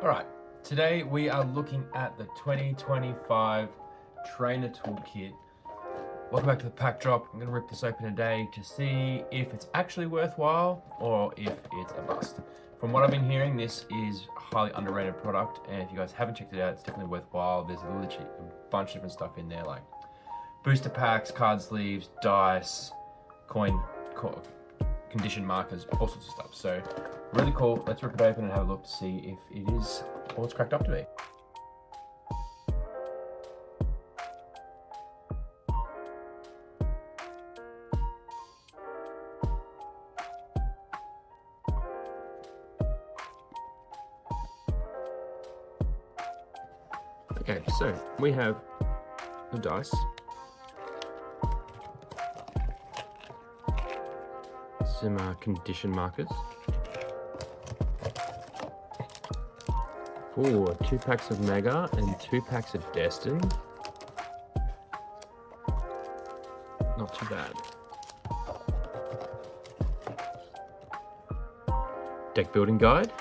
Alright, today we are looking at the 2025 Trainer Toolkit. Welcome back to the pack drop. I'm going to rip this open today to see if it's actually worthwhile or if it's a bust. From what I've been hearing, this is a highly underrated product, and if you guys haven't checked it out, it's definitely worthwhile. There's literally a bunch of different stuff in there, like booster packs, card sleeves, dice, condition markers, all sorts of stuff. So really cool. Let's rip it open and have a look to see if it is all it's cracked up to be. Okay, so we have the dice, some condition markers, 2 packs of Mega and 2 packs of Destin. Not too bad. Deck building guide,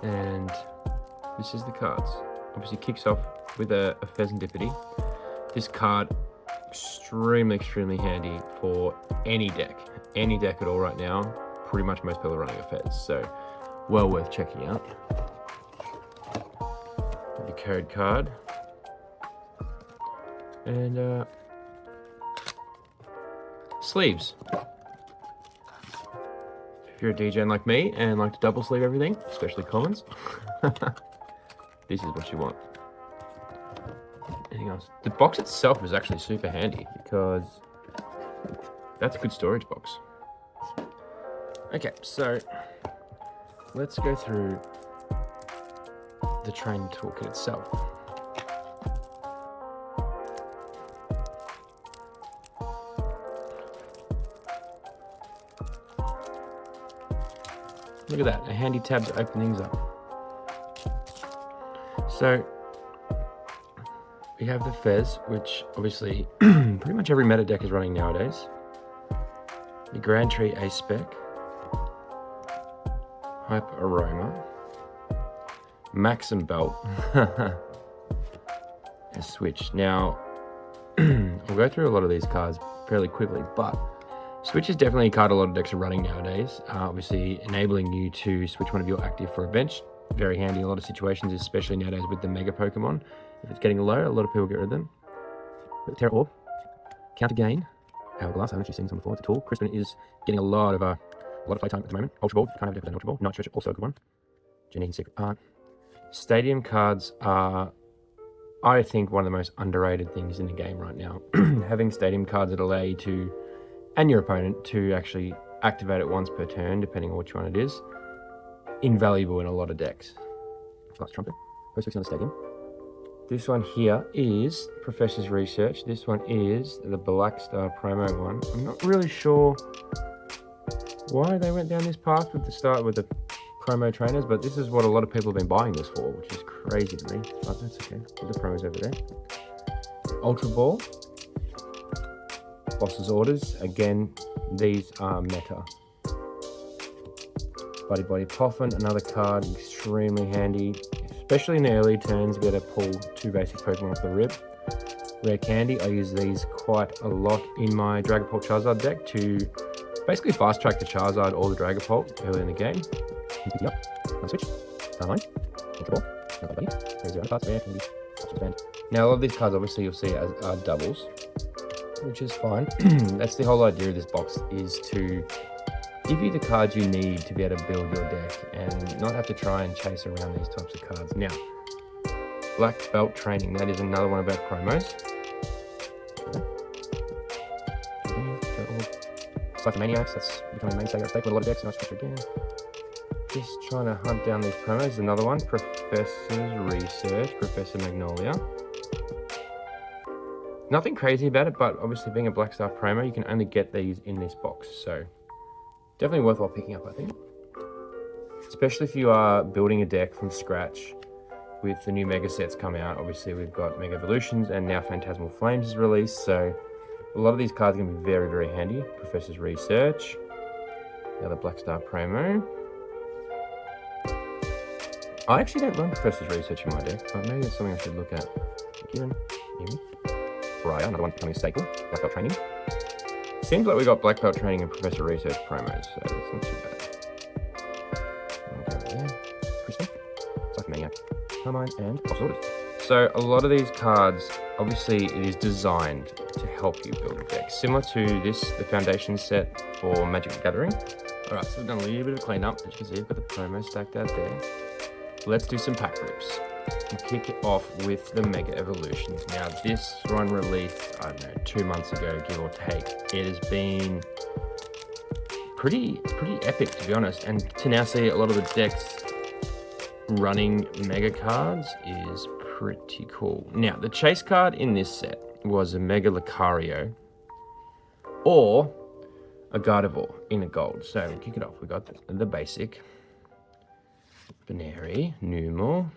and this is the cards. Obviously kicks off with a Pheasantipity. This card, extremely handy for any deck at all right now. Pretty much most people are running a Fez, so well worth checking out. The code card. And sleeves. If you're a DJ like me and like to double sleeve everything, especially commons, this is what you want. Anything else? The box itself is actually super handy because that's a good storage box. Okay, so let's go through the Trainer Toolkit itself. Look at that, a handy tab to open things up. So we have the Fez, which obviously pretty much every meta deck is running nowadays. The Grand Tree Ace Spec, Hype Aroma, Maxim Belt, and Switch. Now, I'll go through a lot of these cards fairly quickly, but Switch is definitely a card a lot of decks are running nowadays. Obviously, enabling you to switch one of your active for a bench. Very handy in a lot of situations, especially nowadays with the Mega Pokemon. If it's getting low, a lot of people get rid of them. But Terra Orb, Counter Gain, Hourglass, I haven't actually seen this one before, it's a tool. Crispin is getting a lot of playtime at the moment. Ultra Ball, can't have a deck without Ultra Ball. Night Stretcher, also a good one. Janine Secret Art. Stadium cards are, I think, one of the most underrated things in the game right now. Having stadium cards that allow you to, and your opponent, to actually activate it once per turn, depending on which one it is, invaluable in a lot of decks. Glass Trumpet, Post on the Stadium. This one here is Professor's Research. This one is the Black Star promo one. I'm not really sure why they went down this path with the promo trainers, but this is what a lot of people have been buying this for, which is crazy to me, but that's okay. Put the promos over there. Ultra Ball, Boss's Orders. Again, these are meta. Buddy Poffin, another card, extremely handy, especially in the early turns, be able to pull 2 basic Pokemon off the rip. Rare Candy, I use these quite a lot in my Dragapult Charizard deck to basically fast track the Charizard or the Dragapult early in the game. Pick it up, on switch, Starmine, Ultra Ball, another buddy, there's your other cards, Rare Candy, Band. Now a lot of these cards obviously you'll see as are doubles, which is fine. That's the whole idea of this box, is to give you the cards you need to be able to build your deck and not have to try and chase around these types of cards. Now, Black Belt Training, that is another one of our promos. Psychomaniacs, that's becoming a mainstay of a lot of decks, nice picture again. Just trying to hunt down these promos. Another one, Professor's Research, Professor Magnolia. Nothing crazy about it, but obviously being a Black Star promo, you can only get these in this box, so definitely worthwhile picking up, I think. Especially if you are building a deck from scratch with the new Mega sets come out. Obviously, we've got Mega Evolutions and now Phantasmal Flames is released, so a lot of these cards are going to be very handy. Professor's Research, the other Black Star promo. I actually don't run Professor's Research in my deck, but maybe it's something I should look at. Kieran, Amy, Briar, another one becoming a staple. Black Belt Training. Seems like we got Black Belt Training and Professor Research promos, so that's not too bad. Over there. Kristen, Psychomaniac, Carmine, and Lost Orders. So a lot of these cards, obviously it is designed to help you build a deck. Similar to this, the foundation set for Magic the Gathering. Alright, so we've done a little bit of cleanup. As you can see, I've got the promo stacked out there. Let's do some pack rips. And kick it off with the Mega Evolutions. Now this run released, I don't know, 2 months ago, give or take. It has been pretty epic, to be honest. And to now see a lot of the decks running Mega cards is pretty cool. Now, the chase card in this set was a Mega Lucario or a Gardevoir in a gold. So we'll kick it off. We got the basic. Benary, Numel,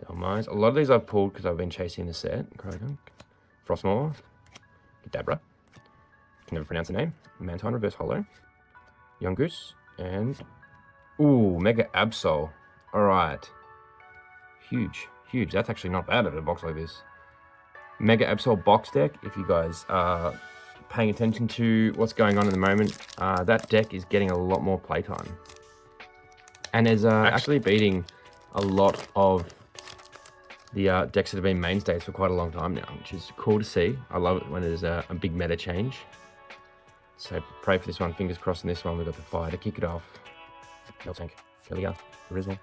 Delmise. A lot of these I've pulled because I've been chasing the set. Croagunk, Frostmour, Kadabra, can never pronounce the name. Mantine Reverse Hollow, Yungoos, and ooh, Mega Absol. Alright. Huge. That's actually not bad out of a box like this. Mega Absol box deck, if you guys are paying attention to what's going on at the moment, that deck is getting a lot more playtime. And is actually beating a lot of the decks that have been mainstays for quite a long time now, which is cool to see. I love it when there's a big meta change. So pray for this one. Fingers crossed on this one. We've got the fire to kick it off. Miltank, Kellygar, Charisma.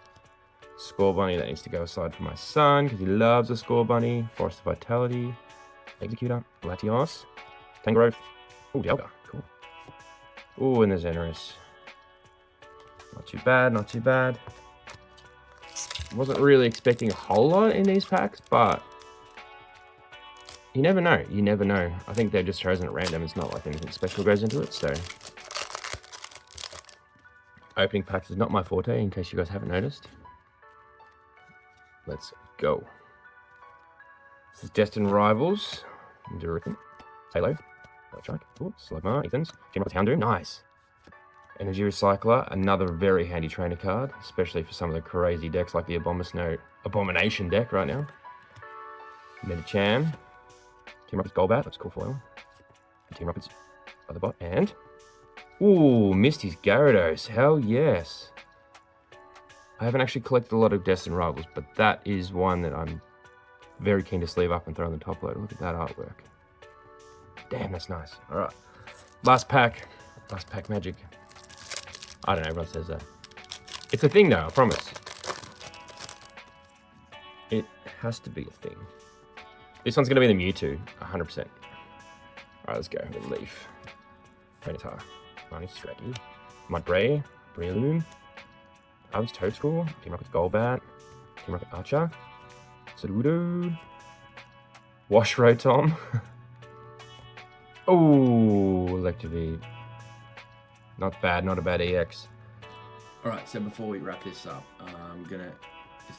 Score Bunny, that needs to go aside for my son because he loves a Score Bunny. Forest of Vitality, Executor, Latios, Tangrowth. Oh, Dialga, cool. Oh, and the Xenorous. Not too bad. Wasn't really expecting a whole lot in these packs, but you never know. I think they've just chosen at random. It's not like anything special goes into it, so. Opening packs is not my forte, in case you guys haven't noticed. Let's go. This is Destined Rivals. Durrican, Halo, Electrike, Slugma, Ethans, General Houndoom, nice. Energy Recycler, another very handy trainer card, especially for some of the crazy decks like the Abomination deck right now. Medicham, Team Rockets Golbat, that's cool foil. Team Rockets other bot, and ooh, Misty's Gyarados, hell yes. I haven't actually collected a lot of Destined Rivals, but that is one that I'm very keen to sleeve up and throw on the top load. Look at that artwork. Damn, that's nice. All right, last pack magic. I don't know, everyone says that. It's a thing though, I promise. It has to be a thing. This one's gonna be the Mewtwo, 100%. All right, let's go. Leaf, Rattata, Marnie, Scraggy, Mudbray, Breloom, Hubs, Toadstool, Team Rocket's Golbat, Team Rocket Archer, Sudowoodo, Wash Rotom. Oh, Electabee. Not bad, not a bad EX. All right, so before we wrap this up, there's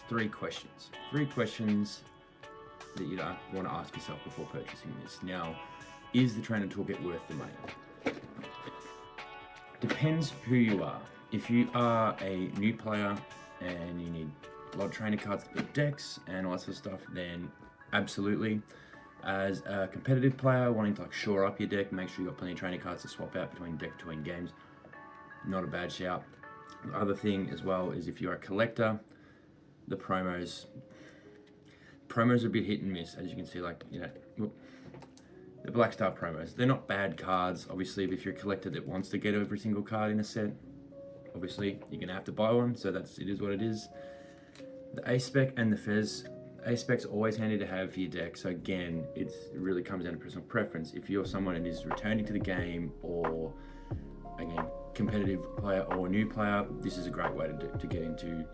3 questions. 3 questions that you want to ask yourself before purchasing this. Now, is the Trainer Toolkit worth the money? Depends who you are. If you are a new player and you need a lot of trainer cards to build decks and all that sort of stuff, then absolutely. As a competitive player wanting to like shore up your deck, make sure you got plenty of trainer cards to swap out between games, not a bad shout. The other thing as well is if you're a collector, the promos are a bit hit and miss, as you can see, like, you know, the Black Star promos, they're not bad cards, obviously, but if you're a collector that wants to get every single card in a set, obviously you're gonna have to buy one, so it is what it is. The A-Spec and the Fez, A-Spec's always handy to have for your deck, so again, it really comes down to personal preference. If you're someone that is returning to the game, or again, competitive player or new player, this is a great way to get into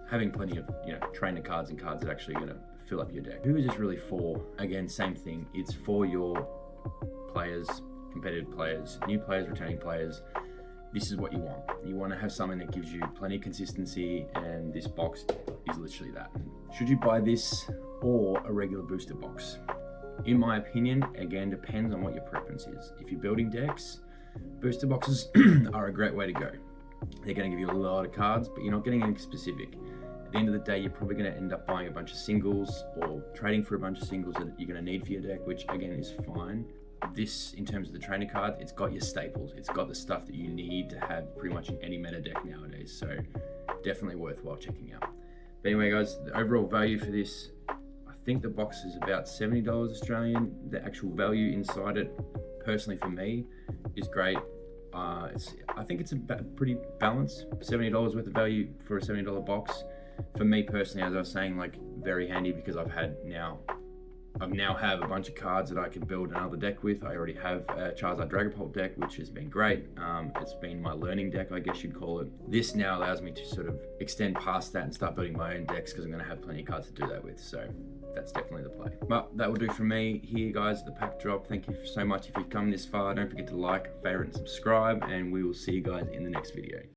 having plenty of, you know, trainer cards and cards that are actually gonna fill up your deck. Who is this really for? Again, same thing, it's for your players, competitive players, new players, returning players. This is what you want. You want to have something that gives you plenty of consistency, and this box is literally that. Should you buy this or a regular booster box? In my opinion, again, depends on what your preference is. If you're building decks, booster boxes are a great way to go. they're going to give you a lot of cards, but you're not getting anything specific. At the end of the day, you're probably going to end up buying a bunch of singles or trading for a bunch of singles that you're going to need for your deck, which again is fine. This, in terms of the trainer card, it's got your staples. It's got the stuff that you need to have pretty much in any meta deck nowadays. So definitely worthwhile checking out. But anyway, guys, the overall value for this, I think the box is about $70 Australian. The actual value inside it, personally for me, is great. I think it's a pretty balanced $70 worth of value for a $70 box. For me personally, as I was saying, like very handy because I've now have a bunch of cards that I can build another deck with. I already have a Charizard Dragapult deck, which has been great. It's been my learning deck, I guess you'd call it. This now allows me to sort of extend past that and start building my own decks because I'm going to have plenty of cards to do that with. So that's definitely the play. But that will do for me here, guys, the pack drop. Thank you so much if you've come this far. Don't forget to like, favorite, and subscribe, and we will see you guys in the next video.